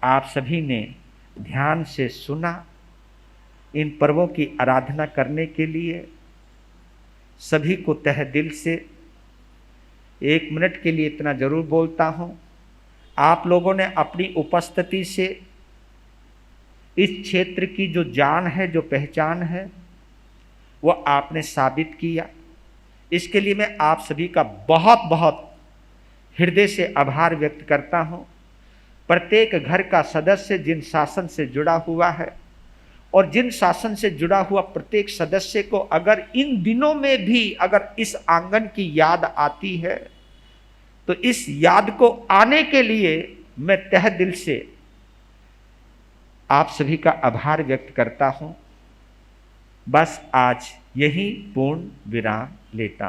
आप सभी ने ध्यान से सुना। इन पर्वों की आराधना करने के लिए सभी को तहे दिल से 1 मिनट के लिए इतना जरूर बोलता हूं, आप लोगों ने अपनी उपस्थिति से इस क्षेत्र की जो जान है, जो पहचान है, वो आपने साबित किया। इसके लिए मैं आप सभी का बहुत बहुत हृदय से आभार व्यक्त करता हूं। प्रत्येक घर का सदस्य जिन शासन से जुड़ा हुआ है, और जिन शासन से जुड़ा हुआ प्रत्येक सदस्य को अगर इन दिनों में भी अगर इस आंगन की याद आती है, तो इस याद को आने के लिए मैं तहे दिल से आप सभी का आभार व्यक्त करता हूं। बस आज यही पूर्ण विराम लेता हूं।